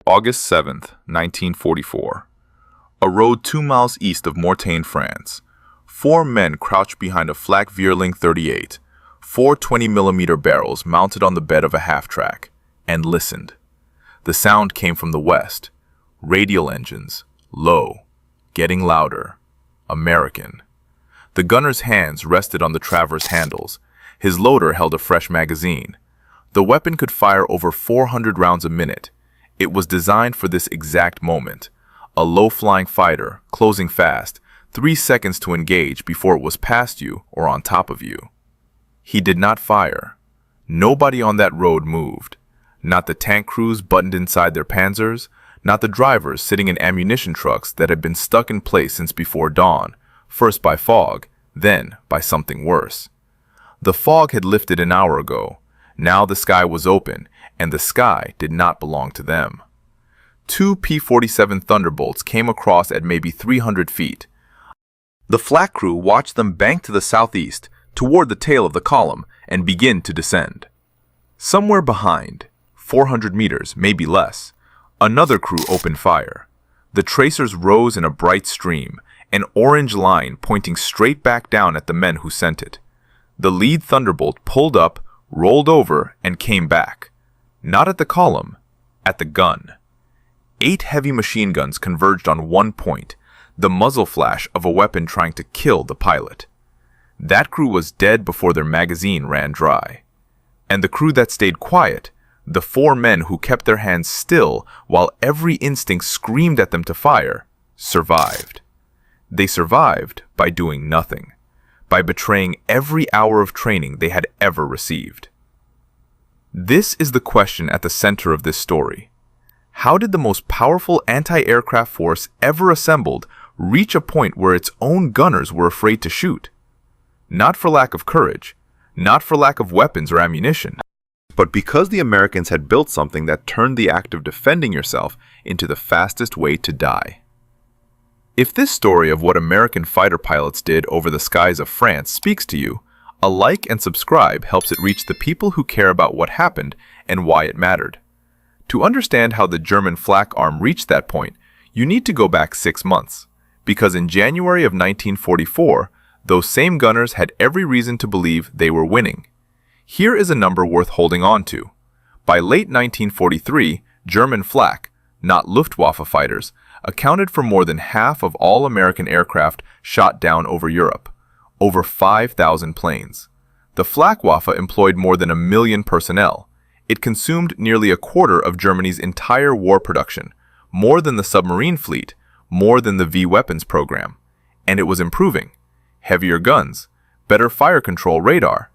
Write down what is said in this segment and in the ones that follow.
August 7th, 1944. A road 2 miles east of Mortain, France. 4 men crouched behind a Flak Vierling 38, 4 20mm barrels mounted on the bed of a half-track, and listened. The sound came from the west. Radial engines, low, getting louder. American. The gunner's hands rested on the traverse handles. His loader held a fresh magazine. The weapon could fire over 400 rounds a minute. It was designed for this exact moment. A low-flying fighter, closing fast, 3 seconds to engage before it was past you or on top of you. He did not fire. Nobody on that road moved. Not the tank crews buttoned inside their panzers, not the drivers sitting in ammunition trucks that had been stuck in place since before dawn, first by fog, then by something worse. The fog had lifted an hour ago. Now the sky was open, and the sky did not belong to them. 2 P-47 Thunderbolts came across at maybe 300 feet. The Flak crew watched them bank to the southeast, toward the tail of the column, and begin to descend. Somewhere behind, 400 meters, maybe less, another crew opened fire. The tracers rose in a bright stream, an orange line pointing straight back down at the men who sent it. The lead Thunderbolt pulled up, rolled over, and came back. Not at the column, at the gun. 8 heavy machine guns converged on one point, the muzzle flash of a weapon trying to kill the pilot. That crew was dead before their magazine ran dry. And the crew that stayed quiet, the 4 men who kept their hands still while every instinct screamed at them to fire, survived. They survived by doing nothing, by betraying every hour of training they had ever received. This is the question at the center of this story. How did the most powerful anti-aircraft force ever assembled reach a point where its own gunners were afraid to shoot? Not for lack of courage, not for lack of weapons or ammunition, but because the Americans had built something that turned the act of defending yourself into the fastest way to die. If this story of what American fighter pilots did over the skies of France speaks to you, a like and subscribe helps it reach the people who care about what happened and why it mattered. To understand how the German Flak arm reached that point, you need to go back 6 months, because in January of 1944, those same gunners had every reason to believe they were winning. Here is a number worth holding on to. By late 1943, German Flak, not Luftwaffe fighters, accounted for more than half of all American aircraft shot down over Europe, over 5,000 planes. The Flak-Waffe employed more than 1 million personnel. It consumed nearly a quarter of Germany's entire war production, more than the submarine fleet, more than the V-weapons program. And it was improving. Heavier guns, better fire control radar,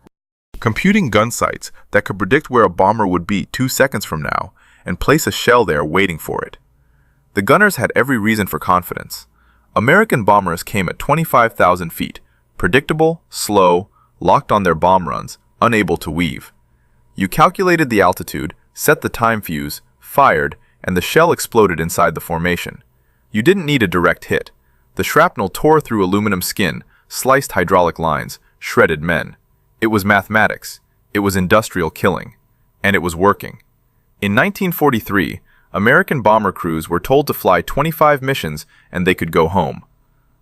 computing gun sights that could predict where a bomber would be 2 seconds from now and place a shell there waiting for it. The gunners had every reason for confidence. American bombers came at 25,000 feet, predictable, slow, locked on their bomb runs, unable to weave. You calculated the altitude, set the time fuse, fired, and the shell exploded inside the formation. You didn't need a direct hit. The shrapnel tore through aluminum skin, sliced hydraulic lines, shredded men. It was mathematics. It was industrial killing. And it was working. In 1943, American bomber crews were told to fly 25 missions and they could go home.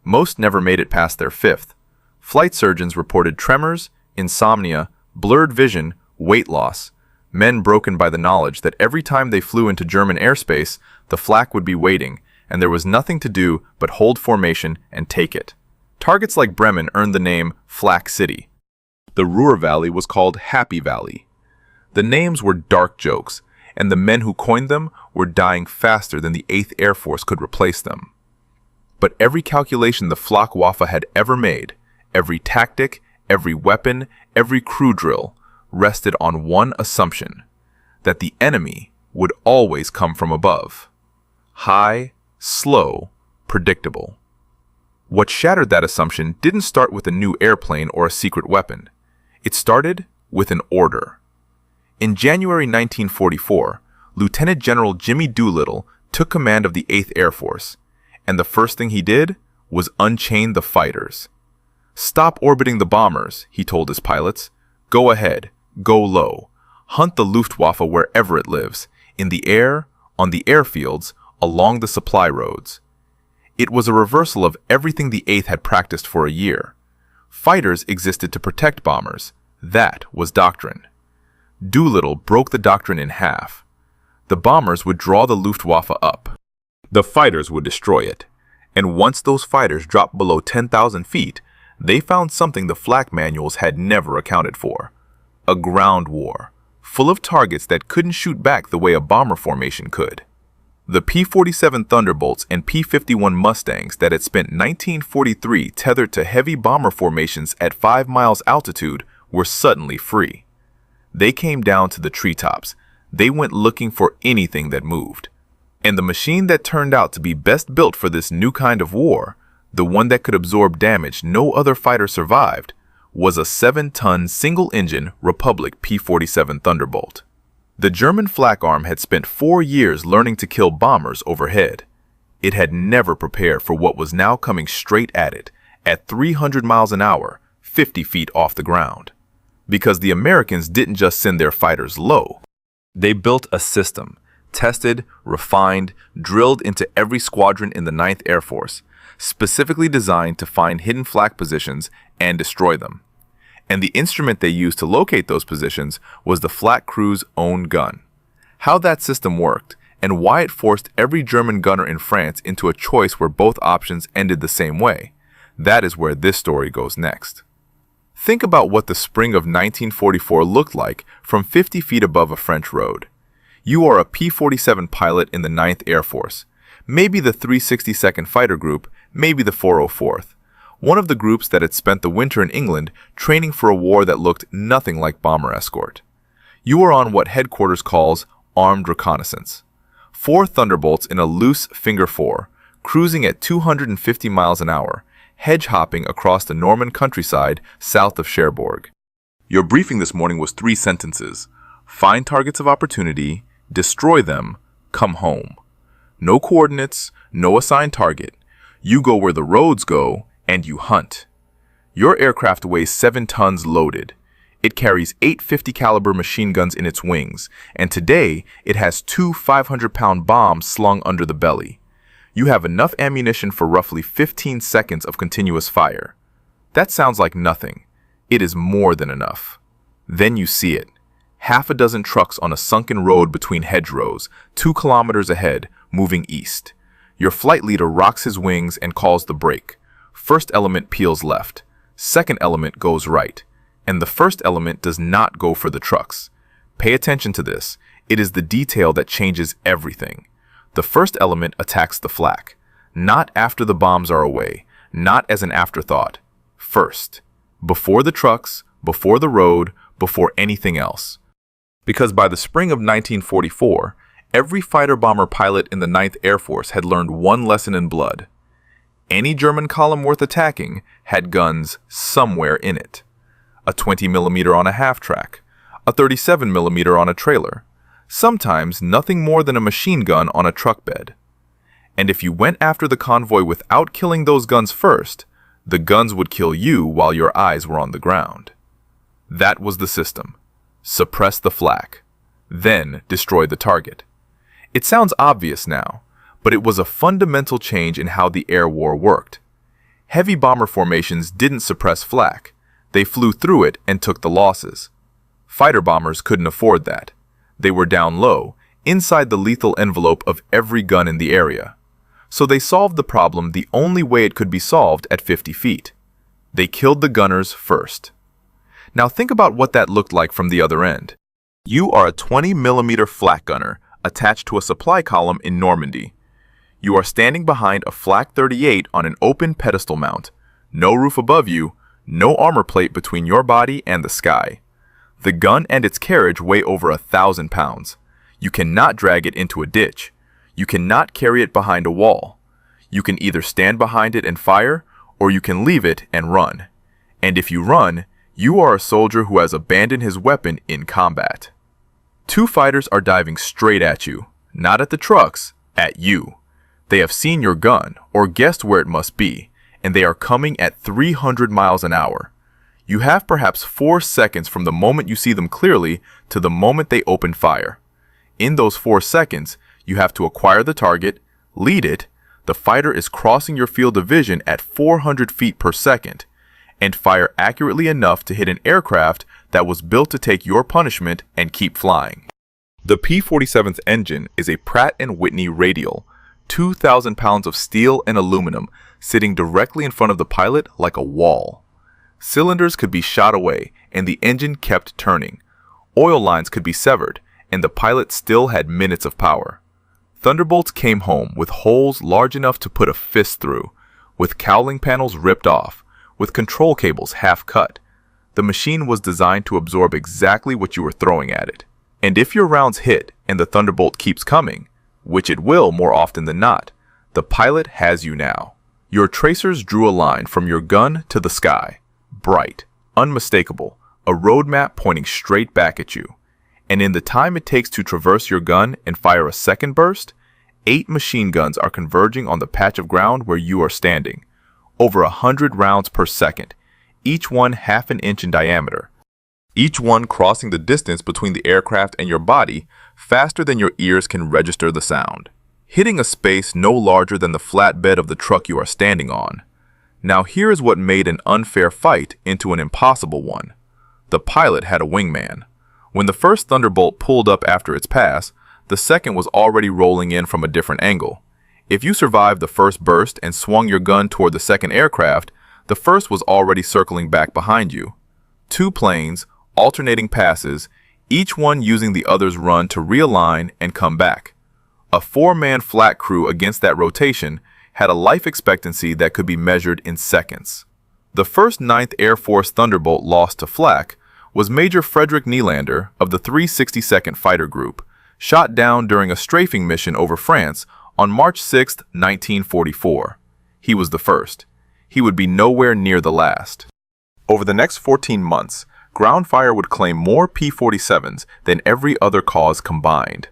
Most never made it past their 5th. Flight surgeons reported tremors, insomnia, blurred vision, weight loss, men broken by the knowledge that every time they flew into German airspace, the Flak would be waiting, and there was nothing to do but hold formation and take it. Targets like Bremen earned the name Flak City. The Ruhr Valley was called Happy Valley. The names were dark jokes, and the men who coined them were dying faster than the 8th Air Force could replace them. But every calculation the Flak-Waffe had ever made, every tactic, every weapon, every crew drill, rested on one assumption, that the enemy would always come from above. High, slow, predictable. What shattered that assumption didn't start with a new airplane or a secret weapon. It started with an order. In January 1944, Lieutenant General Jimmy Doolittle took command of the 8th Air Force, and the first thing he did was unchain the fighters. Stop orbiting the bombers, he told his pilots. Go ahead, go low. Hunt the Luftwaffe wherever it lives, in the air, on the airfields, along the supply roads. It was a reversal of everything the 8th had practiced for a year. Fighters existed to protect bombers. That was doctrine. Doolittle broke the doctrine in half. The bombers would draw the Luftwaffe up. The fighters would destroy it. And once those fighters dropped below 10,000 feet, they found something the Flak manuals had never accounted for. A ground war, full of targets that couldn't shoot back the way a bomber formation could. The P-47 Thunderbolts and P-51 Mustangs that had spent 1943 tethered to heavy bomber formations at 5 miles altitude were suddenly free. They came down to the treetops. They went looking for anything that moved. And the machine that turned out to be best built for this new kind of war, the one that could absorb damage no other fighter survived, was a 7-ton single-engine Republic P-47 Thunderbolt. The German flak arm had spent 4 years learning to kill bombers overhead. It had never prepared for what was now coming straight at it, at 300 miles an hour, 50 feet off the ground. Because the Americans didn't just send their fighters low. They built a system, tested, refined, drilled into every squadron in the 9th Air Force, specifically designed to find hidden flak positions and destroy them. And the instrument they used to locate those positions was the flak crew's own gun. How that system worked, and why it forced every German gunner in France into a choice where both options ended the same way, that is where this story goes next. Think about what the spring of 1944 looked like from 50 feet above a French road. You are a P-47 pilot in the 9th Air Force, maybe the 362nd Fighter Group, maybe the 404th. One of the groups that had spent the winter in England training for a war that looked nothing like bomber escort. You are on what headquarters calls armed reconnaissance. 4 Thunderbolts in a loose Finger 4, cruising at 250 miles an hour, hedge-hopping across the Norman countryside south of Cherbourg. Your briefing this morning was 3 sentences. Find targets of opportunity, destroy them, come home. No coordinates, no assigned target. You go where the roads go, and you hunt. Your aircraft weighs 7 tons loaded. It carries 8 50 caliber machine guns in its wings, and today it has 2 500-pound bombs slung under the belly. You have enough ammunition for roughly 15 seconds of continuous fire. That sounds like nothing. It is more than enough. Then you see it. Half a dozen trucks on a sunken road between hedgerows, 2 kilometers ahead, moving east. Your flight leader rocks his wings and calls the brake. First element peels left. Second element goes right. And the first element does not go for the trucks. Pay attention to this. It is the detail that changes everything. The first element attacks the flak. Not after the bombs are away. Not as an afterthought. First. Before the trucks, before the road, before anything else. Because by the spring of 1944, every fighter-bomber pilot in the 9th Air Force had learned one lesson in blood. Any German column worth attacking had guns somewhere in it. A 20mm on a half-track, a 37mm on a trailer, sometimes nothing more than a machine gun on a truck bed. And if you went after the convoy without killing those guns first, the guns would kill you while your eyes were on the ground. That was the system. Suppress the flak, then destroy the target. It sounds obvious now, but it was a fundamental change in how the air war worked. Heavy bomber formations didn't suppress flak. They flew through it and took the losses. Fighter bombers couldn't afford that. They were down low, inside the lethal envelope of every gun in the area. So they solved the problem the only way it could be solved at 50 feet. They killed the gunners first. Now think about what that looked like from the other end. You are a 20mm flak gunner attached to a supply column in Normandy. You are standing behind a Flak 38 on an open pedestal mount. No roof above you, no armor plate between your body and the sky. The gun and its carriage weigh over 1,000 pounds. You cannot drag it into a ditch. You cannot carry it behind a wall. You can either stand behind it and fire, or you can leave it and run. And if you run, you are a soldier who has abandoned his weapon in combat. 2 fighters are diving straight at you, not at the trucks, at you. They have seen your gun, or guessed where it must be, and they are coming at 300 miles an hour. You have perhaps 4 seconds from the moment you see them clearly to the moment they open fire. In those 4 seconds, You have to acquire the target, lead it, the fighter is crossing your field of vision at 400 feet per second, and fire accurately enough to hit an aircraft that was built to take your punishment and keep flying. The P-47's engine is a Pratt & Whitney radial, 2,000 pounds of steel and aluminum sitting directly in front of the pilot like a wall. Cylinders could be shot away and the engine kept turning. Oil lines could be severed and the pilot still had minutes of power. Thunderbolts came home with holes large enough to put a fist through, with cowling panels ripped off, with control cables half cut. The machine was designed to absorb exactly what you were throwing at it. And if your rounds hit and the Thunderbolt keeps coming, which it will more often than not, the pilot has you now. Your tracers drew a line from your gun to the sky, bright, unmistakable, a roadmap pointing straight back at you. And in the time it takes to traverse your gun and fire a second burst, 8 machine guns are converging on the patch of ground where you are standing. Over 100 rounds per second, each one half an inch in diameter. Each one crossing the distance between the aircraft and your body faster than your ears can register the sound, hitting a space no larger than the flatbed of the truck you are standing on. Now here is what made an unfair fight into an impossible one. The pilot had a wingman. When the first Thunderbolt pulled up after its pass, the second was already rolling in from a different angle. If you survived the first burst and swung your gun toward the second aircraft, the first was already circling back behind you. 2 planes, alternating passes, each one using the other's run to realign and come back. A 4-man Flak crew against that rotation had a life expectancy that could be measured in seconds. The first 9th Air Force Thunderbolt lost to Flak was Major Frederick Nylander of the 362nd Fighter Group, shot down during a strafing mission over France on March 6, 1944. He was the first. He would be nowhere near the last. Over the next 14 months, ground fire would claim more P-47s than every other cause combined.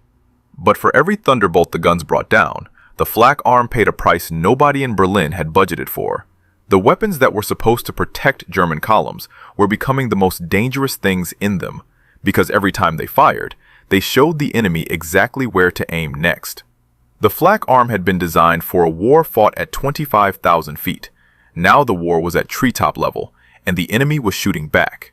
But for every Thunderbolt the guns brought down, the Flak arm paid a price nobody in Berlin had budgeted for. The weapons that were supposed to protect German columns were becoming the most dangerous things in them, because every time they fired, they showed the enemy exactly where to aim next. The Flak arm had been designed for a war fought at 25,000 feet. Now the war was at treetop level, and the enemy was shooting back.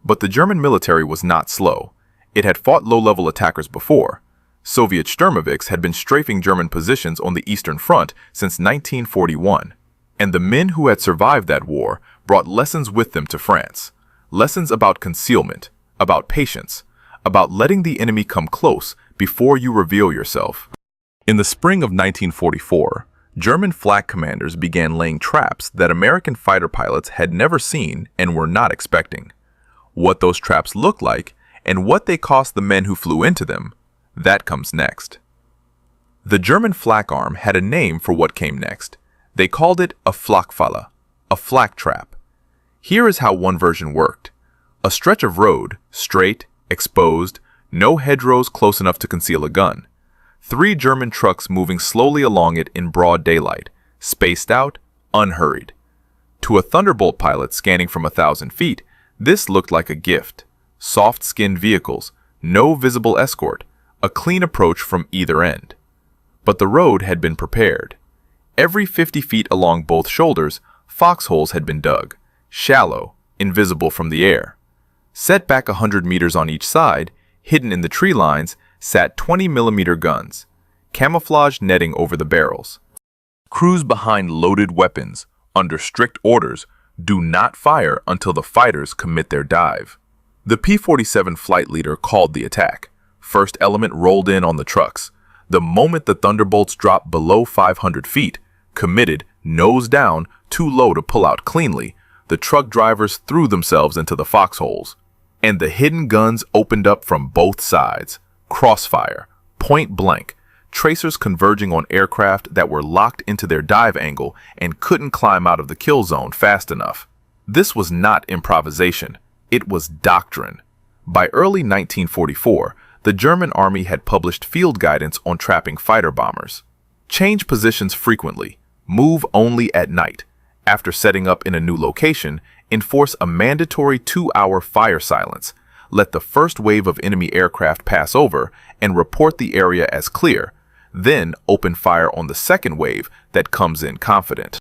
But the German military was not slow. It had fought low-level attackers before. Soviet Sturmovix had been strafing German positions on the Eastern Front since 1941. And the men who had survived that war brought lessons with them to France. Lessons about concealment, about patience, about letting the enemy come close before you reveal yourself. In the spring of 1944, German Flak commanders began laying traps that American fighter pilots had never seen and were not expecting. What those traps looked like and what they cost the men who flew into them, that comes next. The German Flak arm had a name for what came next. They called it a Flakfalle, a flak trap. Here is how one version worked. A stretch of road, straight, exposed, no hedgerows close enough to conceal a gun. 3 German trucks moving slowly along it in broad daylight, spaced out, unhurried. To a Thunderbolt pilot scanning from 1,000 feet, this looked like a gift. Soft-skinned vehicles, no visible escort, a clean approach from either end. But the road had been prepared. Every 50 feet along both shoulders, foxholes had been dug, shallow, invisible from the air. Set back 100 meters on each side, hidden in the tree lines, sat 20mm guns, camouflage netting over the barrels. Crews behind loaded weapons, under strict orders, do not fire until the fighters commit their dive. The P-47 flight leader called the attack. First element rolled in on the trucks. The moment the Thunderbolts dropped below 500 feet, committed, nose down, too low to pull out cleanly, the truck drivers threw themselves into the foxholes. And the hidden guns opened up from both sides. Crossfire, point blank, tracers converging on aircraft that were locked into their dive angle and couldn't climb out of the kill zone fast enough. This was not improvisation. It was doctrine. By early 1944, the German army had published field guidance on trapping fighter bombers. Change positions frequently. Move only at night. After setting up in a new location, enforce a mandatory 2-hour fire silence. Let the first wave of enemy aircraft pass over and report the area as clear. then open fire on the second wave that comes in confident.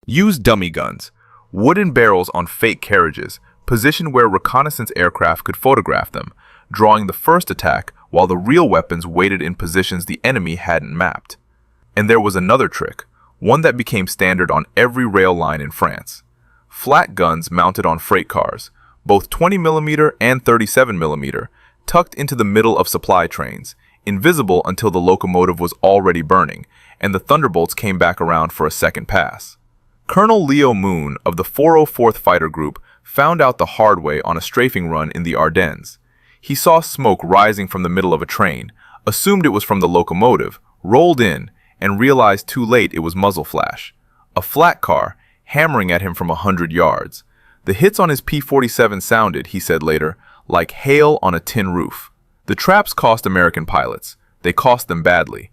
Use dummy guns, wooden barrels on fake carriages, positioned where reconnaissance aircraft could photograph them, drawing the first attack while the real weapons waited in positions the enemy hadn't mapped. And there was another trick, one that became standard on every rail line in France. Flak guns mounted on freight cars, both 20mm and 37mm, tucked into the middle of supply trains, invisible until the locomotive was already burning, and the Thunderbolts came back around for a second pass. Colonel Leo Moon of the 404th Fighter Group found out the hard way on a strafing run in the Ardennes. He saw smoke rising from the middle of a train, assumed it was from the locomotive, rolled in, and realized too late it was muzzle flash. A Flak car, hammering at him from 100 yards. The hits on his P-47 sounded, he said later, like hail on a tin roof. The traps cost American pilots. They cost them badly.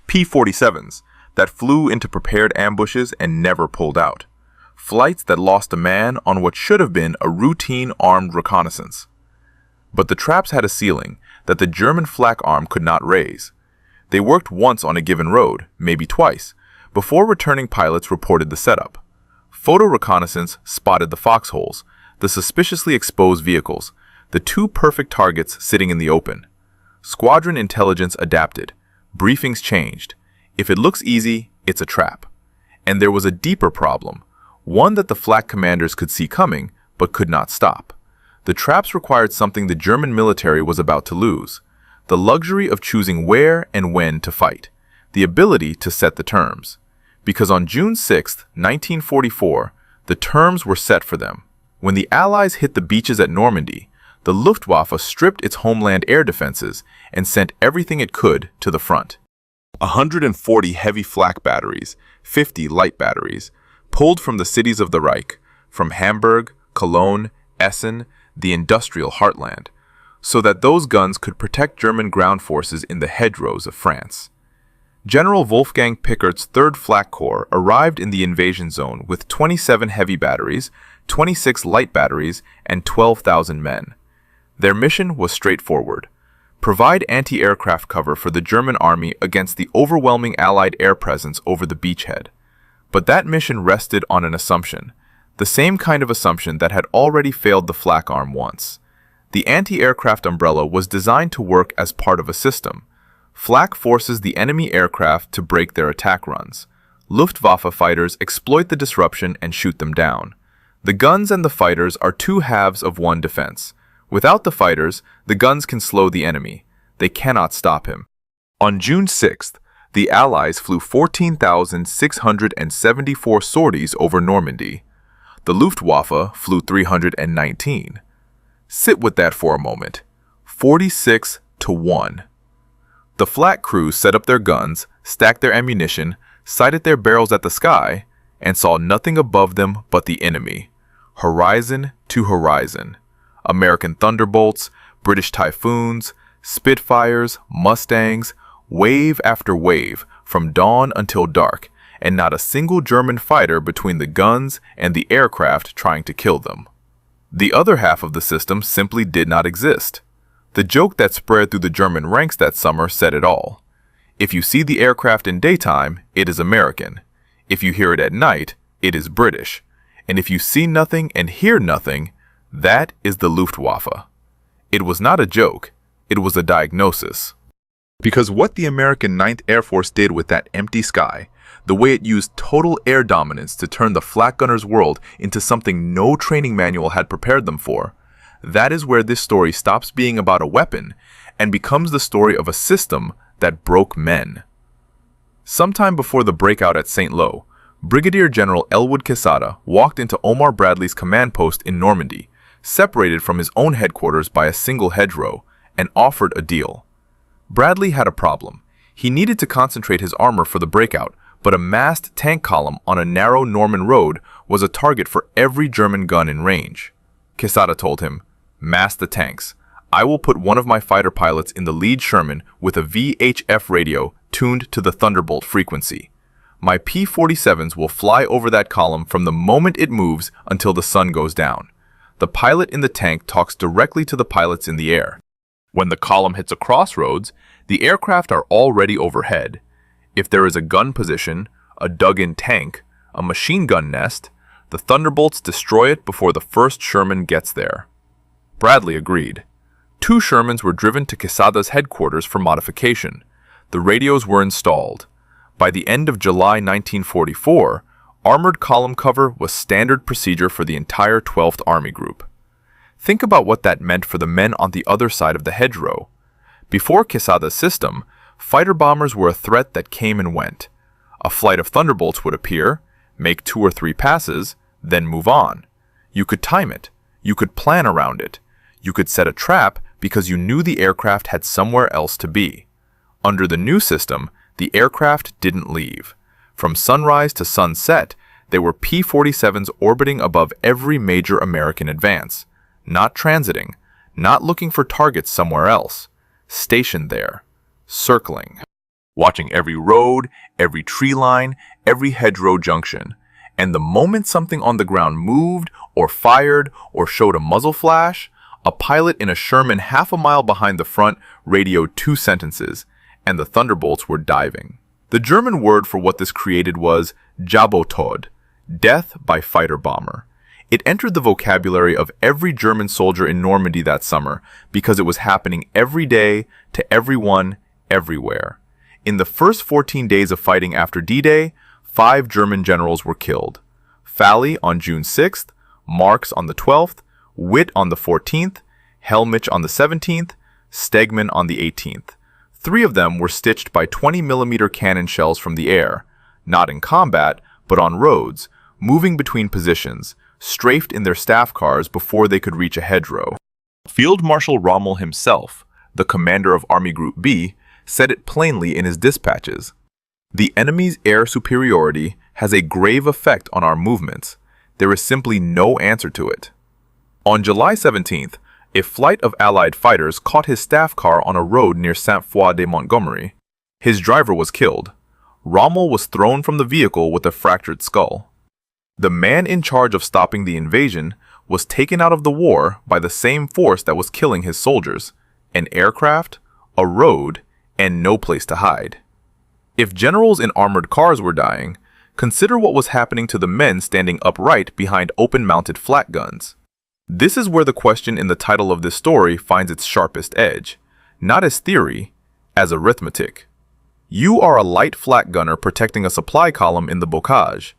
P-47s that flew into prepared ambushes and never pulled out. Flights that lost a man on what should have been a routine armed reconnaissance. But the traps had a ceiling that the German flak arm could not raise. They worked once on a given road, maybe twice, before returning pilots reported the setup. Photo reconnaissance spotted the foxholes, the suspiciously exposed vehicles, the two perfect targets sitting in the open. Squadron intelligence adapted. Briefings changed. If it looks easy, it's a trap. And there was a deeper problem, one that the flak commanders could see coming, but could not stop. The traps required something the German military was about to lose: the luxury of choosing where and when to fight, the ability to set the terms. Because on June 6, 1944, the terms were set for them. When the Allies hit the beaches at Normandy, the Luftwaffe stripped its homeland air defenses and sent everything it could to the front. 140 heavy flak batteries, 50 light batteries, pulled from the cities of the Reich, from Hamburg, Cologne, Essen, the industrial heartland, so that those guns could protect German ground forces in the hedgerows of France. General Wolfgang Pickert's 3rd Flak Corps arrived in the invasion zone with 27 heavy batteries, 26 light batteries, and 12,000 men. Their mission was straightforward: provide anti-aircraft cover for the German army against the overwhelming Allied air presence over the beachhead. But that mission rested on an assumption, the same kind of assumption that had already failed the flak arm once. The anti-aircraft umbrella was designed to work as part of a system. Flak forces the enemy aircraft to break their attack runs. Luftwaffe fighters exploit the disruption and shoot them down. The guns and the fighters are two halves of one defense. Without the fighters, the guns can slow the enemy. They cannot stop him. On June 6th, the Allies flew 14,674 sorties over Normandy. The Luftwaffe flew 319. Sit with that for a moment. 46-1. The flak crews set up their guns, stacked their ammunition, sighted their barrels at the sky, and saw nothing above them but the enemy. Horizon to horizon. American Thunderbolts, British Typhoons, Spitfires, Mustangs, wave after wave, from dawn until dark, and not a single German fighter between the guns and the aircraft trying to kill them. The other half of the system simply did not exist. The joke that spread through the German ranks that summer said it all. If you see the aircraft in daytime, it is American. If you hear it at night, it is British. And if you see nothing and hear nothing, that is the Luftwaffe. It was not a joke, it was a diagnosis. Because what the American 9th Air Force did with that empty sky, the way it used total air dominance to turn the flak gunners' world into something no training manual had prepared them for, that is where this story stops being about a weapon and becomes the story of a system that broke men. Sometime before the breakout at St. Lo, Brigadier General Elwood Quesada walked into Omar Bradley's command post in Normandy, separated from his own headquarters by a single hedgerow, and offered a deal. Bradley had a problem. He needed to concentrate his armor for the breakout, but a massed tank column on a narrow Norman road was a target for every German gun in range. Quesada told him, "Mass the tanks. I will put one of my fighter pilots in the lead Sherman with a VHF radio tuned to the Thunderbolt frequency. My P-47s will fly over that column from the moment it moves until the sun goes down. The pilot in the tank talks directly to the pilots in the air. When the column hits a crossroads, The aircraft are already overhead. If there is a gun position, a dug-in tank, a machine gun nest, the Thunderbolts destroy it before the first Sherman gets there. Bradley agreed. 2 Shermans were driven to Quesada's headquarters for modification. The radios were installed. By the end of July 1944, armored column cover was standard procedure for the entire 12th Army Group. Think about what that meant for the men on the other side of the hedgerow. Before Quesada's system, fighter bombers were a threat that came and went. A flight of Thunderbolts would appear, make 2 or 3 passes, then move on. You could time it. You could plan around it. You could set a trap because you knew the aircraft had somewhere else to be. Under the new system, the aircraft didn't leave. From sunrise to sunset, there were P-47s orbiting above every major American advance. Not transiting, not looking for targets somewhere else. Stationed there, circling. Watching every road, every tree line, every hedgerow junction. And the moment something on the ground moved, or fired, or showed a muzzle flash, a pilot in a Sherman half a mile behind the front radioed 2 sentences, and the Thunderbolts were diving. The German word for what this created was Jabotod, death by fighter bomber. It entered the vocabulary of every German soldier in Normandy that summer because it was happening every day to everyone, everywhere. In the first 14 days of fighting after D-Day, 5 German generals were killed. Falley on June 6th, Marx on the 12th, Witt on the 14th, Helmich on the 17th, Stegmann on the 18th. 3 of them were stitched by 20mm cannon shells from the air, not in combat, but on roads, moving between positions, strafed in their staff cars before they could reach a hedgerow. Field Marshal Rommel himself, the commander of Army Group B, said it plainly in his dispatches. The enemy's air superiority has a grave effect on our movements. There is simply no answer to it. On July 17th, a flight of Allied fighters caught his staff car on a road near Sainte-Foy-de-Montgomery. His driver was killed. Rommel was thrown from the vehicle with a fractured skull. The man in charge of stopping the invasion was taken out of the war by the same force that was killing his soldiers: an aircraft, a road, and no place to hide. If generals in armored cars were dying, consider what was happening to the men standing upright behind open-mounted flak guns. This is where the question in the title of this story finds its sharpest edge, not as theory, as arithmetic. You are a light flak gunner protecting a supply column in the bocage.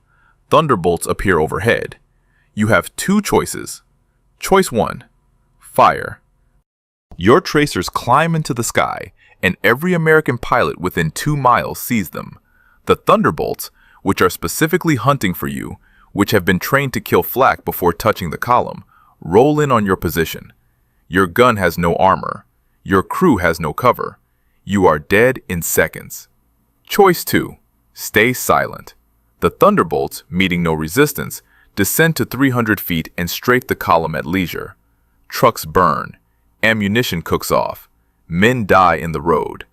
Thunderbolts appear overhead. You have 2 choices. Choice 1. Fire. Your tracers climb into the sky, and every American pilot within 2 miles sees them. The Thunderbolts, which are specifically hunting for you, which have been trained to kill flak before touching the column, roll in on your position. Your gun has no armor. Your crew has no cover. You are dead in seconds. Choice 2. Stay silent. The Thunderbolts, meeting no resistance, descend to 300 feet and strafe the column at leisure. Trucks burn. Ammunition cooks off. Men die in the road.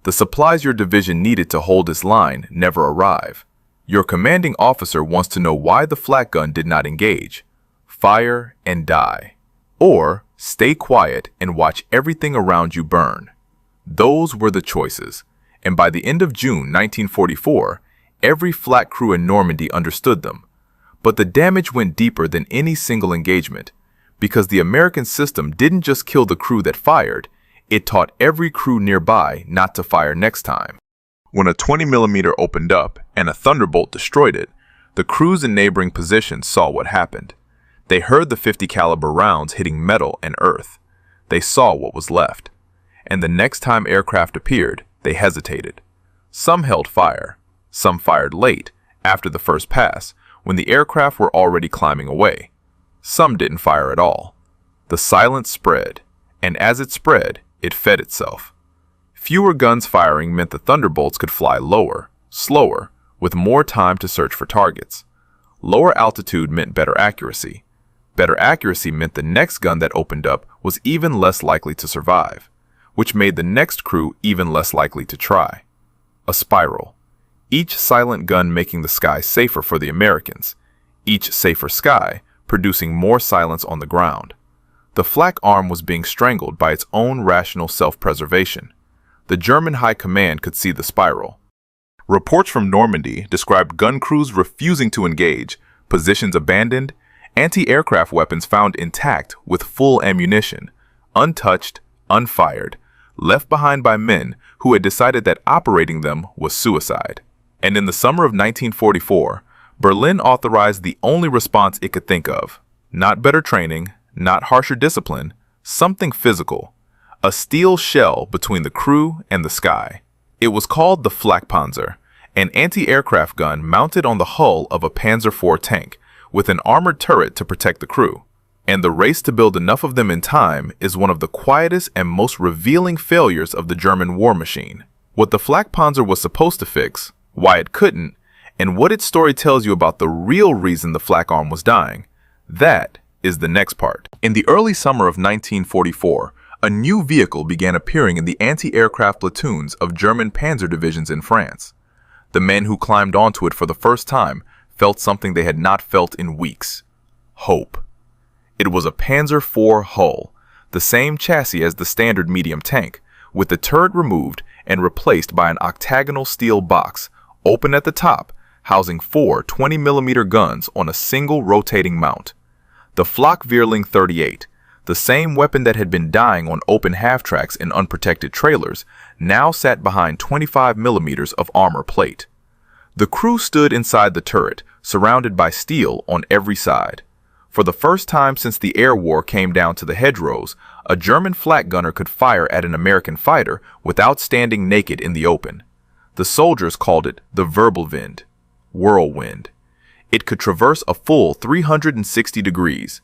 The supplies your division needed to hold its line never arrive. Your commanding officer wants to know why the flak gun did not engage. Fire and die. Or stay quiet and watch everything around you burn. Those were the choices, and by the end of June 1944, every flak crew in Normandy understood them. But the damage went deeper than any single engagement, because the American system didn't just kill the crew that fired, it taught every crew nearby not to fire next time. When a 20mm opened up and a Thunderbolt destroyed it, the crews in neighboring positions saw what happened. They heard the 50 caliber rounds hitting metal and earth. They saw what was left. And the next time aircraft appeared, they hesitated. Some held fire. Some fired late, after the first pass, when the aircraft were already climbing away. Some didn't fire at all. The silence spread, and as it spread, it fed itself. Fewer guns firing meant the Thunderbolts could fly lower, slower, with more time to search for targets. Lower altitude meant better accuracy. Better accuracy meant the next gun that opened up was even less likely to survive, which made the next crew even less likely to try. A spiral. Each silent gun making the sky safer for the Americans. Each safer sky producing more silence on the ground. The flak arm was being strangled by its own rational self-preservation. The German high command could see the spiral. Reports from Normandy described gun crews refusing to engage, positions abandoned, anti-aircraft weapons found intact with full ammunition, untouched, unfired, left behind by men who had decided that operating them was suicide. And in the summer of 1944, Berlin authorized the only response it could think of. Not better training, not harsher discipline, something physical. A steel shell between the crew and the sky. It was called the Flak Panzer, an anti-aircraft gun mounted on the hull of a Panzer IV tank, with an armored turret to protect the crew. And the race to build enough of them in time is one of the quietest and most revealing failures of the German war machine. What the Flak Panzer was supposed to fix, why it couldn't, and what its story tells you about the real reason the flak arm was dying, that is the next part. In the early summer of 1944, a new vehicle began appearing in the anti-aircraft platoons of German panzer divisions in France. The men who climbed onto it for the first time felt something they had not felt in weeks: hope. It was a Panzer IV hull, the same chassis as the standard medium tank, with the turret removed and replaced by an octagonal steel box, open at the top, housing 4 20mm guns on a single rotating mount. The Flak 38, the same weapon that had been dying on open half-tracks in unprotected trailers, now sat behind 25mm of armor plate. The crew stood inside the turret, surrounded by steel on every side. For the first time since the air war came down to the hedgerows, a German flak gunner could fire at an American fighter without standing naked in the open. The soldiers called it the Wirbelwind, whirlwind. It could traverse a full 360 degrees.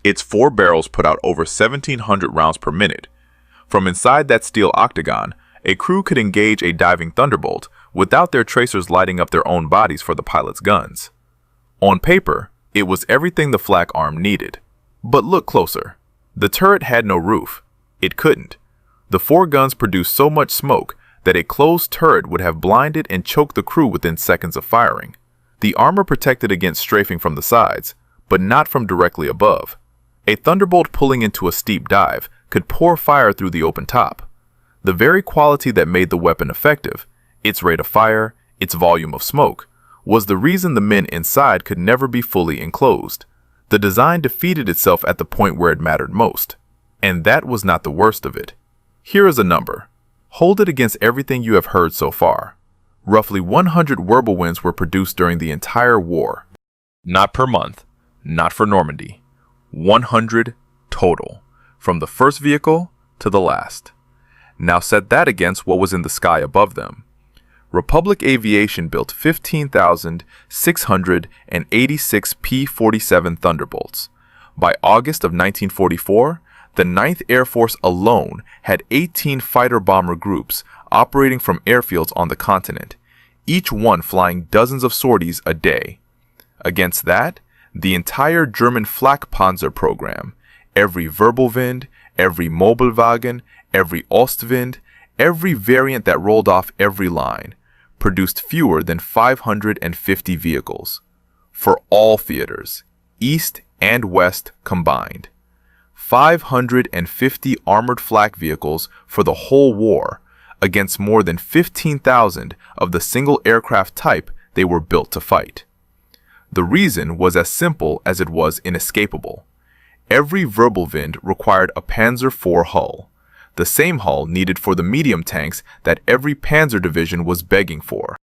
Its 4 barrels put out over 1,700 rounds per minute. From inside that steel octagon, a crew could engage a diving thunderbolt without their tracers lighting up their own bodies for the pilot's guns. On paper, it was everything the flak arm needed. But look closer. The turret had no roof. It couldn't. The 4 guns produced so much smoke that a closed turret would have blinded and choked the crew within seconds of firing. The armor protected against strafing from the sides, but not from directly above. A thunderbolt pulling into a steep dive could pour fire through the open top. The very quality that made the weapon effective, its rate of fire, its volume of smoke, was the reason the men inside could never be fully enclosed. The design defeated itself at the point where it mattered most. And that was not the worst of it. Here is a number. Hold it against everything you have heard so far. Roughly 100 whirlwinds were produced during the entire war. Not per month, not for Normandy. 100 total, from the first vehicle to the last. Now set that against what was in the sky above them. Republic Aviation built 15,686 P-47 Thunderbolts. By August of 1944, the 9th Air Force alone had 18 fighter-bomber groups operating from airfields on the continent, each one flying dozens of sorties a day. Against that, the entire German Flak Panzer program, every Wirbelwind, every Mobilwagen, every Ostwind, every variant that rolled off every line, produced fewer than 550 vehicles. For all theaters, East and West combined. 550 armored flak vehicles for the whole war, against more than 15,000 of the single aircraft type they were built to fight. The reason was as simple as it was inescapable. Every Wirbelwind required a Panzer IV hull, the same hull needed for the medium tanks that every panzer division was begging for.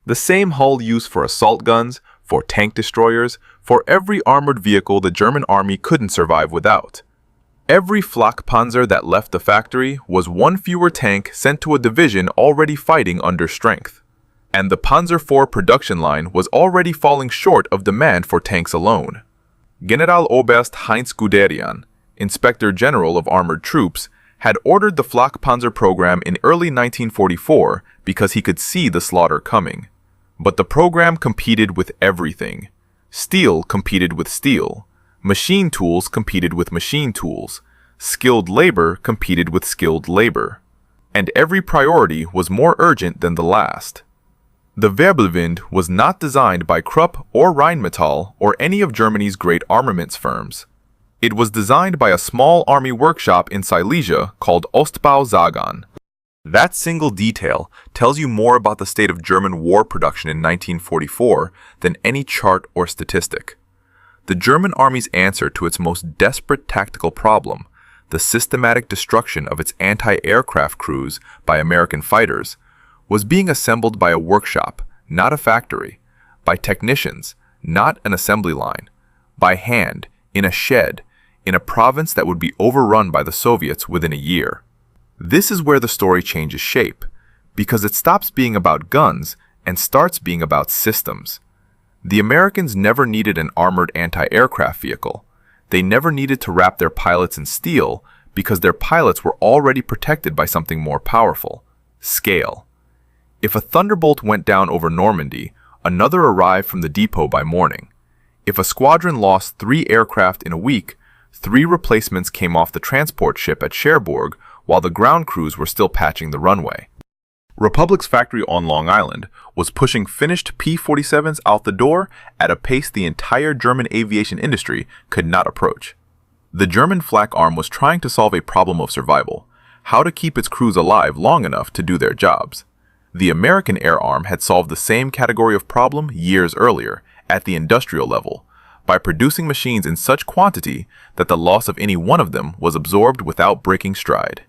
The same hull used for assault guns, for tank destroyers, for every armored vehicle the German army couldn't survive without. Every Flak Panzer that left the factory was one fewer tank sent to a division already fighting under strength. And the Panzer IV production line was already falling short of demand for tanks alone. Generaloberst Heinz Guderian, Inspector General of Armored Troops, had ordered the Flak Panzer program in early 1944 because he could see the slaughter coming. But the program competed with everything. Steel competed with steel. Machine tools competed with machine tools. Skilled labor competed with skilled labor. And every priority was more urgent than the last. The Wirbelwind was not designed by Krupp or Rheinmetall or any of Germany's great armaments firms. It was designed by a small army workshop in Silesia called Ostbau Sagan. That single detail tells you more about the state of German war production in 1944 than any chart or statistic. The German army's answer to its most desperate tactical problem, the systematic destruction of its anti-aircraft crews by American fighters, was being assembled by a workshop, not a factory, by technicians, not an assembly line, by hand, in a shed, in a province that would be overrun by the Soviets within a year. This is where the story changes shape, because it stops being about guns and starts being about systems. The Americans never needed an armored anti-aircraft vehicle. They never needed to wrap their pilots in steel because their pilots were already protected by something more powerful: scale. If a thunderbolt went down over Normandy, another arrived from the depot by morning. If a squadron lost 3 aircraft in a week, 3 replacements came off the transport ship at Cherbourg while the ground crews were still patching the runway. Republic's factory on Long Island was pushing finished P-47s out the door at a pace the entire German aviation industry could not approach. The German Flak arm was trying to solve a problem of survival, how to keep its crews alive long enough to do their jobs. The American air arm had solved the same category of problem years earlier, at the industrial level, by producing machines in such quantity that the loss of any one of them was absorbed without breaking stride.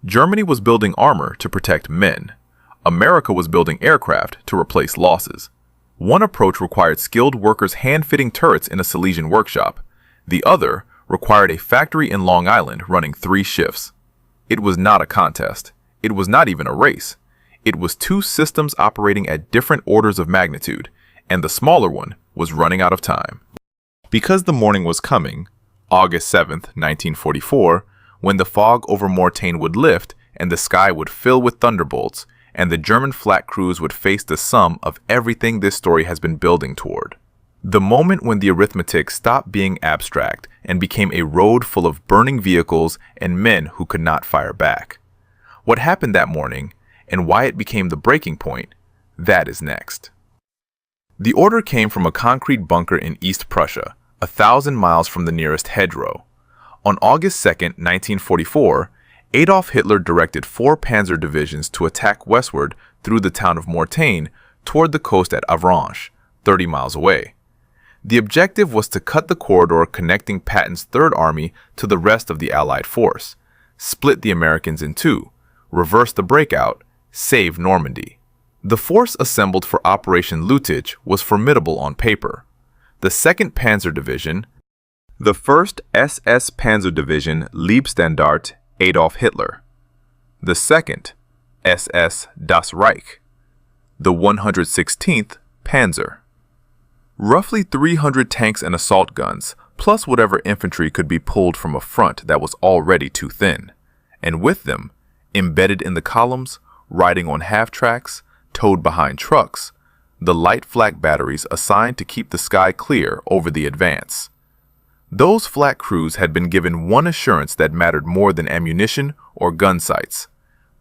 Germany was building armor to protect men. America was building aircraft to replace losses. One approach required skilled workers hand-fitting turrets in a Silesian workshop. The other required a factory in Long Island running 3 shifts. It was not a contest. It was not even a race. It was 2 systems operating at different orders of magnitude, and the smaller one was running out of time. Because the morning was coming, August 7th, 1944, when the fog over Mortain would lift and the sky would fill with thunderbolts, and the German flak crews would face the sum of everything this story has been building toward. The moment when the arithmetic stopped being abstract and became a road full of burning vehicles and men who could not fire back. What happened that morning, and why it became the breaking point, that is next. The order came from a concrete bunker in East Prussia, 1,000 miles from the nearest hedgerow. On August 2nd, 1944, Adolf Hitler directed 4 panzer divisions to attack westward through the town of Mortain toward the coast at Avranches, 30 miles away. The objective was to cut the corridor connecting Patton's Third Army to the rest of the Allied force, split the Americans in 2, reverse the breakout, save Normandy. The force assembled for Operation Lüttich was formidable on paper. The 2nd Panzer Division, the 1st SS Panzer Division Leibstandarte Adolf Hitler, the 2nd SS Das Reich, the 116th Panzer. Roughly 300 tanks and assault guns, plus whatever infantry could be pulled from a front that was already too thin. And with them, embedded in the columns, riding on half-tracks, towed behind trucks, the light flak batteries assigned to keep the sky clear over the advance. Those flak crews had been given one assurance that mattered more than ammunition or gun sights.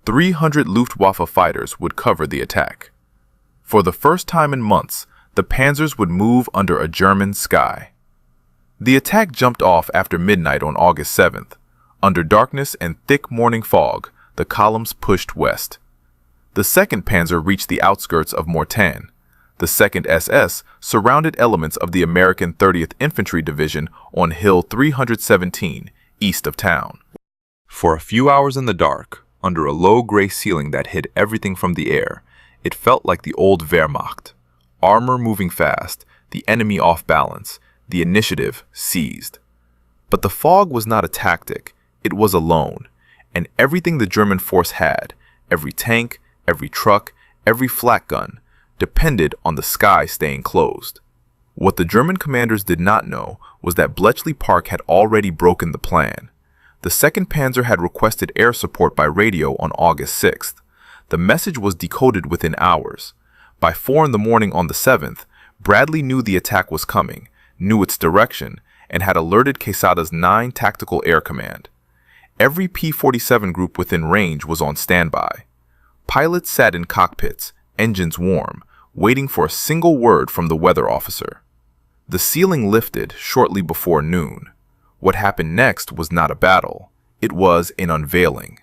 300 Luftwaffe fighters would cover the attack. For the first time in months, the panzers would move under a German sky. The attack jumped off after midnight on August 7th. Under darkness and thick morning fog, the columns pushed west. The 2nd Panzer reached the outskirts of Mortain. The 2nd SS surrounded elements of the American 30th Infantry Division on Hill 317, east of town. For a few hours in the dark, under a low gray ceiling that hid everything from the air, it felt like the old Wehrmacht. Armor moving fast, the enemy off balance, the initiative seized. But the fog was not a tactic, it was alone, and everything the German force had, every tank, every truck, every flak gun, depended on the sky staying closed. What the German commanders did not know was that Bletchley Park had already broken the plan. The 2nd Panzer had requested air support by radio on August 6th. The message was decoded within hours. By 4 in the morning on the 7th, Bradley knew the attack was coming, knew its direction, and had alerted Quesada's 9 Tactical Air Command. Every P-47 group within range was on standby. Pilots sat in cockpits, engines warm, waiting for a single word from the weather officer. The ceiling lifted shortly before noon. What happened next was not a battle. It was an unveiling.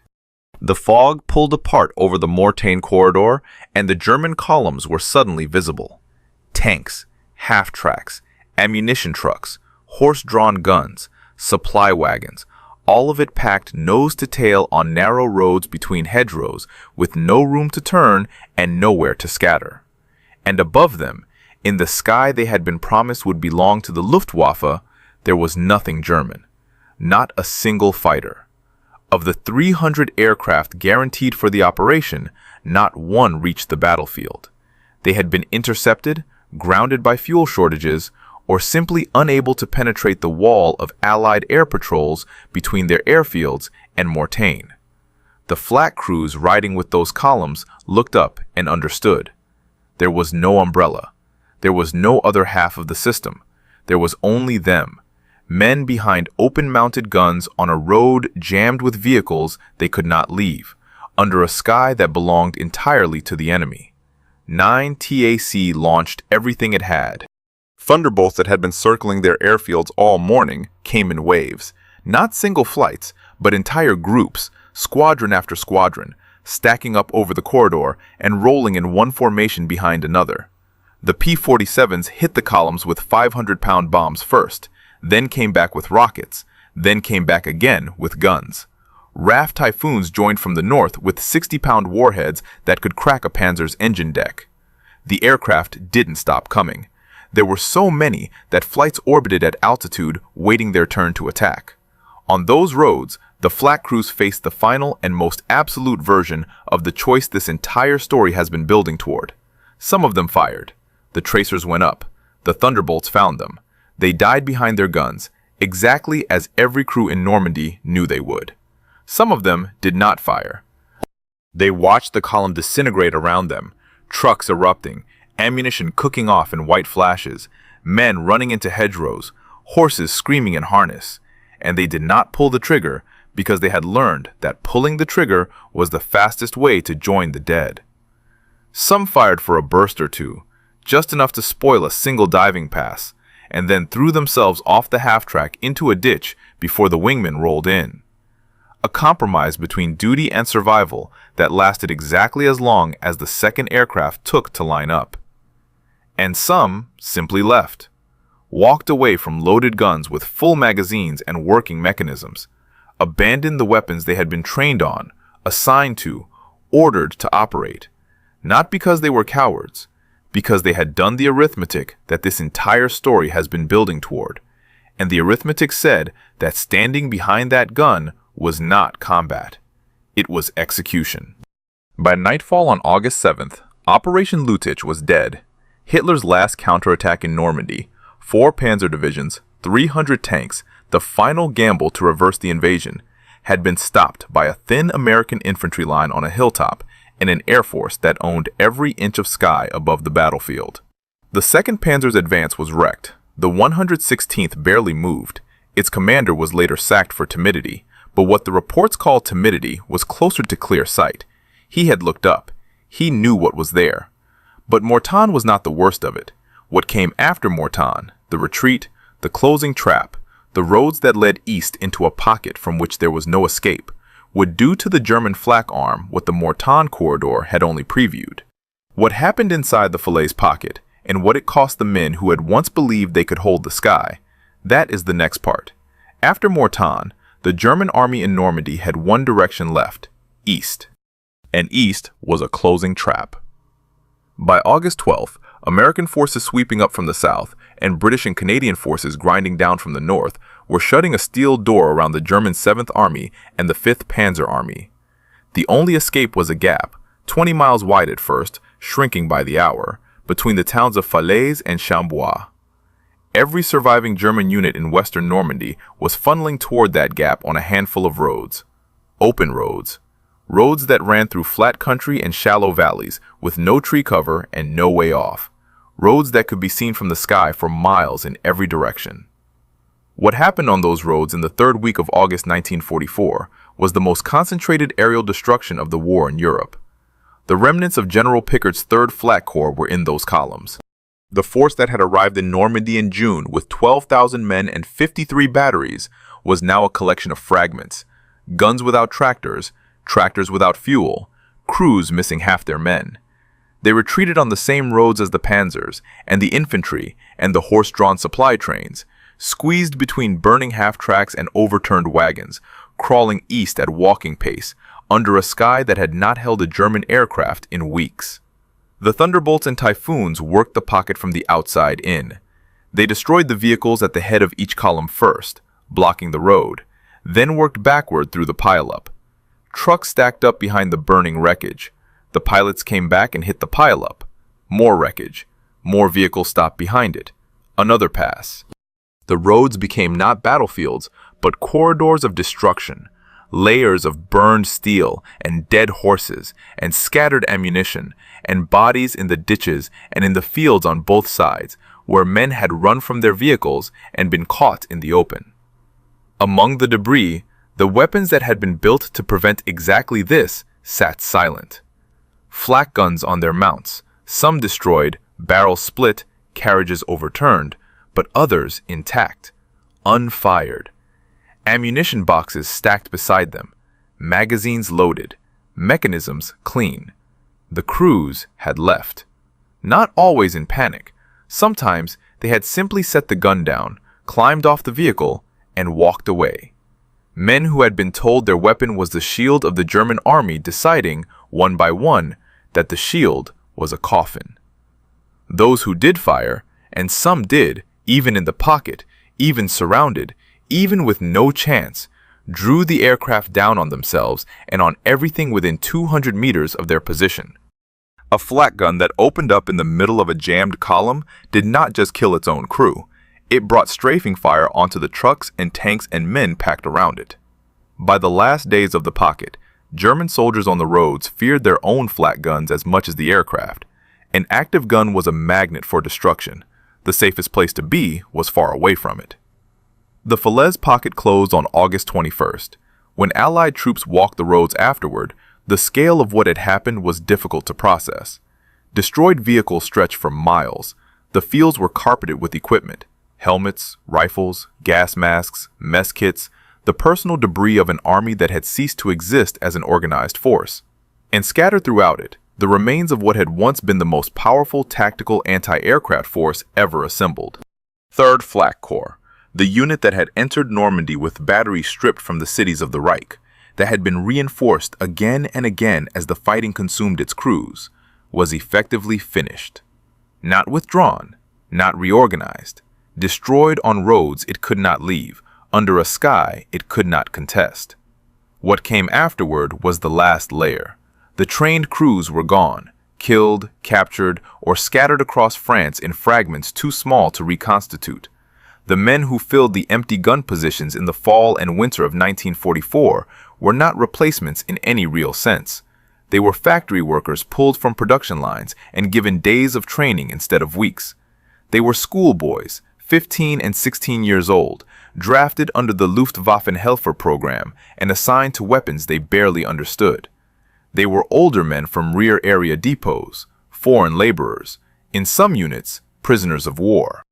The fog pulled apart over the Mortagne corridor, and the German columns were suddenly visible. Tanks, half-tracks, ammunition trucks, horse-drawn guns, supply wagons, all of it packed nose to tail on narrow roads between hedgerows with no room to turn and nowhere to scatter. And above them, in the sky they had been promised would belong to the Luftwaffe, there was nothing German. Not a single fighter. Of the 300 aircraft guaranteed for the operation, not one reached the battlefield. They had been intercepted, grounded by fuel shortages, or simply unable to penetrate the wall of Allied air patrols between their airfields and Mortagne. The Flak crews riding with those columns looked up and understood. There was no umbrella. There was no other half of the system. There was only them. Men behind open-mounted guns on a road jammed with vehicles they could not leave, under a sky that belonged entirely to the enemy. 9 TAC launched everything it had. Thunderbolts that had been circling their airfields all morning came in waves, not single flights, but entire groups, squadron after squadron, stacking up over the corridor and rolling in one formation behind another. The P-47s hit the columns with 500-pound bombs first, then came back with rockets, then came back again with guns. RAF Typhoons joined from the north with 60-pound warheads that could crack a Panzer's engine deck. The aircraft didn't stop coming. There were so many that flights orbited at altitude waiting their turn to attack. On those roads, the Flak crews faced the final and most absolute version of the choice this entire story has been building toward. Some of them fired. The tracers went up. The Thunderbolts found them. They died behind their guns, exactly as every crew in Normandy knew they would. Some of them did not fire. They watched the column disintegrate around them, trucks erupting, ammunition cooking off in white flashes, men running into hedgerows, horses screaming in harness, and they did not pull the trigger because they had learned that pulling the trigger was the fastest way to join the dead. Some fired for a burst or two, just enough to spoil a single diving pass, and then threw themselves off the half-track into a ditch before the wingmen rolled in. A compromise between duty and survival that lasted exactly as long as the second aircraft took to line up. And some simply left, walked away from loaded guns with full magazines and working mechanisms, abandoned the weapons they had been trained on, assigned to, ordered to operate, not because they were cowards, because they had done the arithmetic that this entire story has been building toward, and the arithmetic said that standing behind that gun was not combat. It was execution. By nightfall on August 7th, Operation Lüttich was dead. Hitler's last counterattack in Normandy, 4 panzer divisions, 300 tanks, the final gamble to reverse the invasion, had been stopped by a thin American infantry line on a hilltop and an air force that owned every inch of sky above the battlefield. The 2nd Panzer's advance was wrecked. The 116th barely moved. Its commander was later sacked for timidity, but what the reports called timidity was closer to clear sight. He had looked up. He knew what was there. But Mortagne was not the worst of it. What came after Mortagne, the retreat, the closing trap, the roads that led east into a pocket from which there was no escape, would do to the German Flak arm what the Mortagne corridor had only previewed. What happened inside the Falaise pocket, and what it cost the men who had once believed they could hold the sky, that is the next part. After Mortagne, the German army in Normandy had one direction left, east. And east was a closing trap. By August 12th, American forces sweeping up from the south and British and Canadian forces grinding down from the north were shutting a steel door around the German 7th Army and the 5th Panzer Army. The only escape was a gap, 20 miles wide at first, shrinking by the hour, between the towns of Falaise and Chambois. Every surviving German unit in western Normandy was funneling toward that gap on a handful of roads. Open roads. Roads that ran through flat country and shallow valleys with no tree cover and no way off. Roads that could be seen from the sky for miles in every direction. What happened on those roads in the 3rd week of August 1944 was the most concentrated aerial destruction of the war in Europe. The remnants of General Pickett's 3rd Flak Corps were in those columns. The force that had arrived in Normandy in June with 12,000 men and 53 batteries was now a collection of fragments, guns without tractors, tractors without fuel, crews missing half their men. They retreated on the same roads as the panzers and the infantry and the horse-drawn supply trains, squeezed between burning half-tracks and overturned wagons, crawling east at walking pace, under a sky that had not held a German aircraft in weeks. The Thunderbolts and Typhoons worked the pocket from the outside in. They destroyed the vehicles at the head of each column first, blocking the road, then worked backward through the pileup. Trucks stacked up behind the burning wreckage. The pilots came back and hit the pileup. More wreckage. More vehicles stopped behind it. Another pass. The roads became not battlefields, but corridors of destruction, layers of burned steel and dead horses and scattered ammunition and bodies in the ditches and in the fields on both sides, where men had run from their vehicles and been caught in the open. Among the debris, the weapons that had been built to prevent exactly this sat silent. Flak guns on their mounts, some destroyed, barrels split, carriages overturned, but others intact, unfired. Ammunition boxes stacked beside them, magazines loaded, mechanisms clean. The crews had left. Not always in panic. Sometimes they had simply set the gun down, climbed off the vehicle, and walked away. Men who had been told their weapon was the shield of the German army deciding, one by one, that the shield was a coffin. Those who did fire, and some did, even in the pocket, even surrounded, even with no chance, drew the aircraft down on themselves and on everything within 200 meters of their position. A flak gun that opened up in the middle of a jammed column did not just kill its own crew. It brought strafing fire onto the trucks and tanks and men packed around it. By the last days of the pocket, German soldiers on the roads feared their own flak guns as much as the aircraft. An active gun was a magnet for destruction. The safest place to be was far away from it. The Falaise pocket closed on August 21st. When Allied troops walked the roads afterward, the scale of what had happened was difficult to process. Destroyed vehicles stretched for miles. The fields were carpeted with equipment, helmets, rifles, gas masks, mess kits, the personal debris of an army that had ceased to exist as an organized force. And scattered throughout it, the remains of what had once been the most powerful tactical anti-aircraft force ever assembled. 3rd Flak Corps, the unit that had entered Normandy with batteries stripped from the cities of the Reich, that had been reinforced again and again as the fighting consumed its crews, was effectively finished. Not withdrawn, not reorganized, destroyed on roads it could not leave, under a sky it could not contest. What came afterward was the last layer. The trained crews were gone, killed, captured, or scattered across France in fragments too small to reconstitute. The men who filled the empty gun positions in the fall and winter of 1944 were not replacements in any real sense. They were factory workers pulled from production lines and given days of training instead of weeks. They were schoolboys, 15 and 16 years old, drafted under the Luftwaffe program and assigned to weapons they barely understood. They were older men from rear area depots, foreign laborers, in some units, prisoners of war.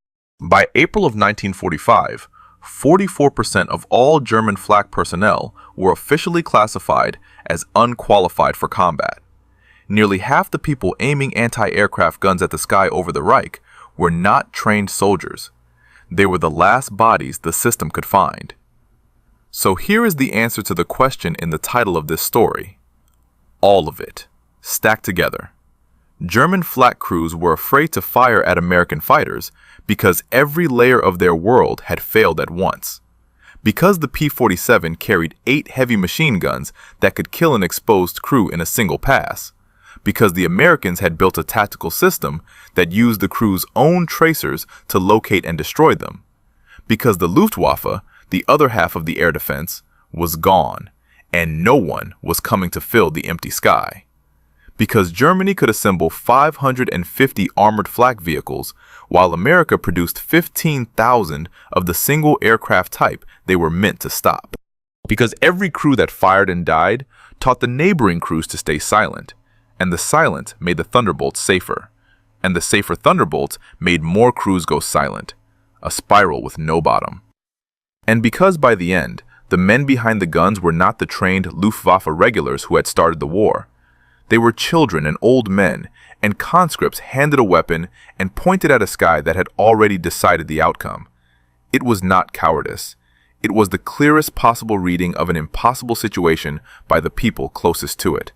By April of 1945, 44% of all German flak personnel were officially classified as unqualified for combat. Nearly half the people aiming anti-aircraft guns at the sky over the Reich were not trained soldiers. They were the last bodies the system could find. So here is the answer to the question in the title of this story. All of it, stacked together. German flak crews were afraid to fire at American fighters because every layer of their world had failed at once. Because the P-47 carried 8 heavy machine guns that could kill an exposed crew in a single pass. Because the Americans had built a tactical system that used the crew's own tracers to locate and destroy them. Because the Luftwaffe, the other half of the air defense, was gone, and no one was coming to fill the empty sky. Because Germany could assemble 550 armored flak vehicles, while America produced 15,000 of the single aircraft type they were meant to stop. Because every crew that fired and died taught the neighboring crews to stay silent, and the silent made the Thunderbolts safer, and the safer Thunderbolts made more crews go silent, a spiral with no bottom. And because by the end, The men behind the guns were not the trained Luftwaffe regulars who had started the war. They were children and old men, and conscripts handed a weapon and pointed at a sky that had already decided the outcome. It was not cowardice. It was the clearest possible reading of an impossible situation by the people closest to it.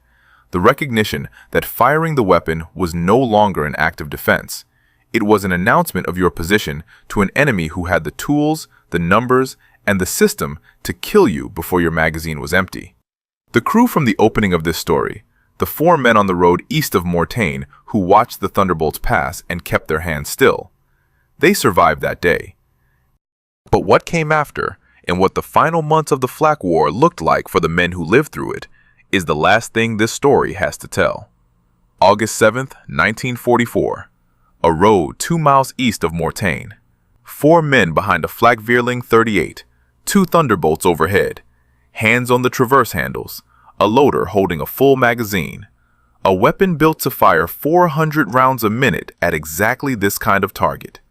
The recognition that firing the weapon was no longer an act of defense. It was an announcement of your position to an enemy who had the tools, the numbers, and the system to kill you before your magazine was empty. The crew from the opening of this story, the 4 men on the road east of Mortain who watched the thunderbolts pass and kept their hands still. They survived that day. But what came after, and what the final months of the Flak War looked like for the men who lived through it, is the last thing this story has to tell. August 7th, 1944. A road 2 miles east of Mortain. 4 men behind a Flak 38, 2 thunderbolts overhead, hands on the traverse handles, a loader holding a full magazine, a weapon built to fire 400 rounds a minute at exactly this kind of target.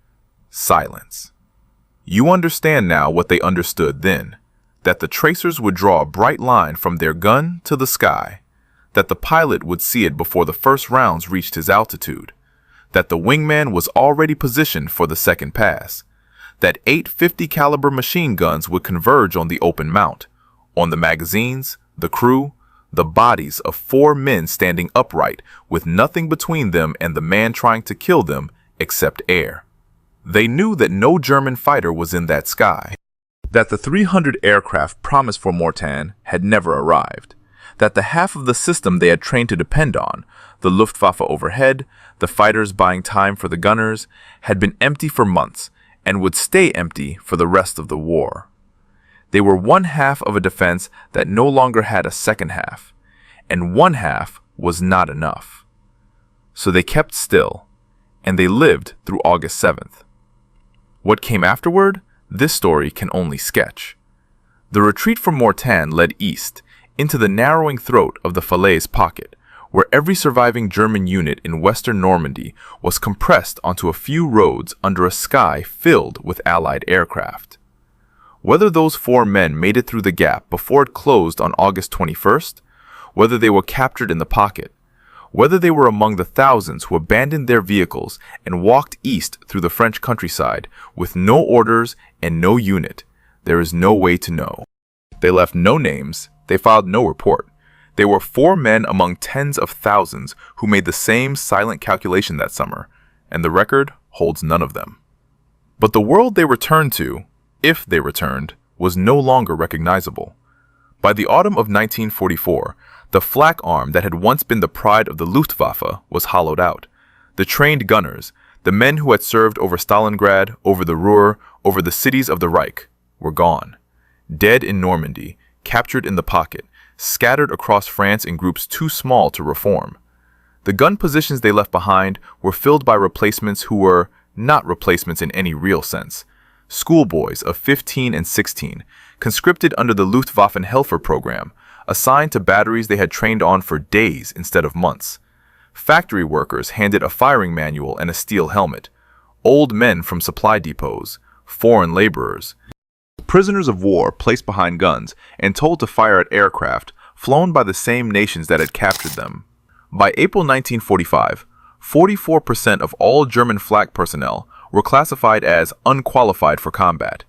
Silence. You understand now what they understood then, that the tracers would draw a bright line from their gun to the sky, that the pilot would see it before the first rounds reached his altitude, that the wingman was already positioned for the second pass, that 8 50 caliber machine guns would converge on the open mount, on the magazines, the crew, the bodies of 4 men standing upright with nothing between them and the man trying to kill them except air. They knew that no German fighter was in that sky, that the 300 aircraft promised for Mortain had never arrived, that the half of the system they had trained to depend on, the Luftwaffe overhead, the fighters buying time for the gunners, had been empty for months and would stay empty for the rest of the war. They were one half of a defense that no longer had a second half, and one half was not enough. So they kept still, and they lived through August 7th. What came afterward, this story can only sketch. The retreat from Mortain led east, into the narrowing throat of the Falaise pocket, where every surviving German unit in western Normandy was compressed onto a few roads under a sky filled with Allied aircraft. Whether those 4 men made it through the gap before it closed on August 21st, whether they were captured in the pocket, whether they were among the thousands who abandoned their vehicles and walked east through the French countryside with no orders and no unit, there is no way to know. They left no names, they filed no report. They were 4 men among tens of thousands who made the same silent calculation that summer, and the record holds none of them. But the world they returned to, if they returned, was no longer recognizable. By the autumn of 1944, the flak arm that had once been the pride of the Luftwaffe was hollowed out. The trained gunners, the men who had served over Stalingrad, over the Ruhr, over the cities of the Reich, were gone. Dead in Normandy, captured in the pocket, scattered across France in groups too small to reform. The gun positions they left behind were filled by replacements who were not replacements in any real sense. Schoolboys of 15 and 16, conscripted under the Luftwaffe Helfer program, assigned to batteries they had trained on for days instead of months. Factory workers handed a firing manual and a steel helmet. Old men from supply depots, foreign laborers, prisoners of war placed behind guns and told to fire at aircraft flown by the same nations that had captured them. By April 1945, 44% of all German flak personnel were classified as unqualified for combat.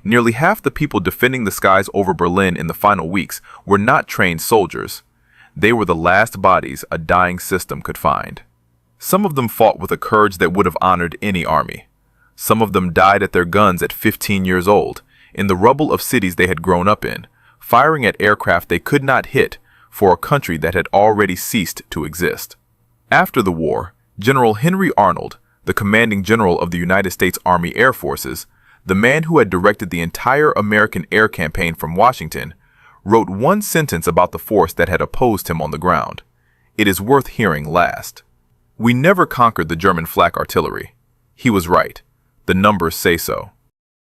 Nearly half the people defending the skies over Berlin in the final weeks were not trained soldiers. They were the last bodies a dying system could find. Some of them fought with a courage that would have honored any army. Some of them died at their guns at 15 years old, in the rubble of cities they had grown up in, firing at aircraft they could not hit for a country that had already ceased to exist. After the war, General Henry Arnold, the commanding general of the United States Army Air Forces, the man who had directed the entire American air campaign from Washington, wrote one sentence about the force that had opposed him on the ground. It is worth hearing last. "We never conquered the German flak artillery." He was right. The numbers say so.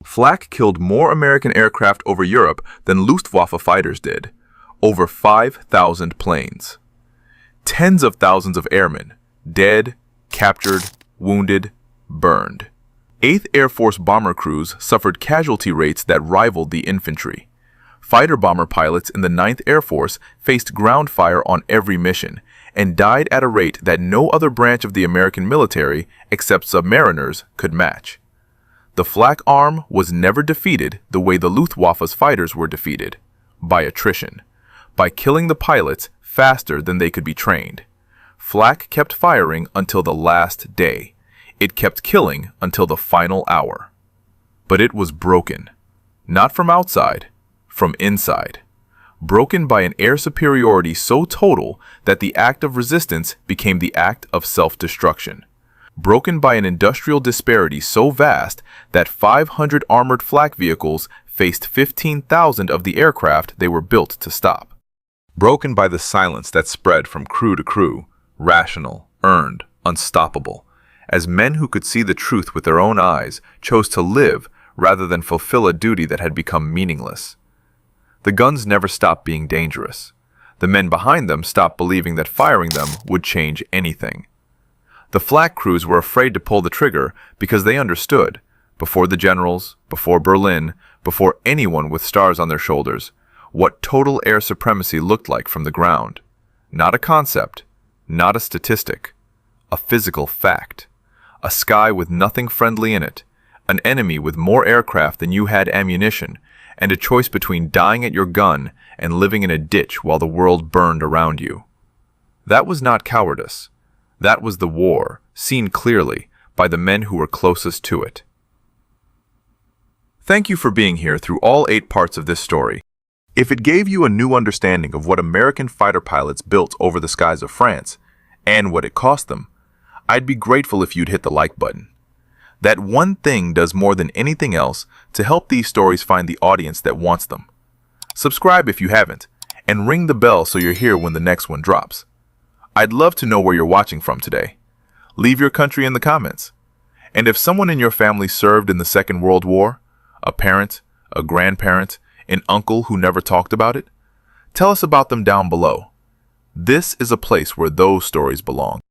Flak killed more American aircraft over Europe than Luftwaffe fighters did. Over 5,000 planes. Tens of thousands of airmen, dead, captured, wounded, burned. 8th Air Force bomber crews suffered casualty rates that rivaled the infantry. Fighter bomber pilots in the 9th Air Force faced ground fire on every mission and died at a rate that no other branch of the American military, except submariners, could match. The Flak arm was never defeated the way the Luftwaffe's fighters were defeated, by attrition, by killing the pilots faster than they could be trained. Flak kept firing until the last day. It kept killing until the final hour. But it was broken. Not from outside, from inside. Broken by an air superiority so total that the act of resistance became the act of self-destruction. Broken by an industrial disparity so vast that 500 armored flak vehicles faced 15,000 of the aircraft they were built to stop. Broken by the silence that spread from crew to crew, rational, earned, unstoppable, as men who could see the truth with their own eyes chose to live rather than fulfill a duty that had become meaningless. The guns never stopped being dangerous. The men behind them stopped believing that firing them would change anything. The flak crews were afraid to pull the trigger because they understood, before the generals, before Berlin, before anyone with stars on their shoulders, what total air supremacy looked like from the ground. Not a concept, not a statistic, a physical fact. A sky with nothing friendly in it, an enemy with more aircraft than you had ammunition, and a choice between dying at your gun and living in a ditch while the world burned around you. That was not cowardice. That was the war, seen clearly by the men who were closest to it. Thank you for being here through all 8 parts of this story. If it gave you a new understanding of what American fighter pilots built over the skies of France, and what it cost them, I'd be grateful if you'd hit the like button. That one thing does more than anything else to help these stories find the audience that wants them. Subscribe if you haven't, and ring the bell so you're here when the next one drops. I'd love to know where you're watching from today. Leave your country in the comments. And if someone in your family served in the Second World War, a parent, a grandparent, an uncle who never talked about it, tell us about them down below. This is a place where those stories belong.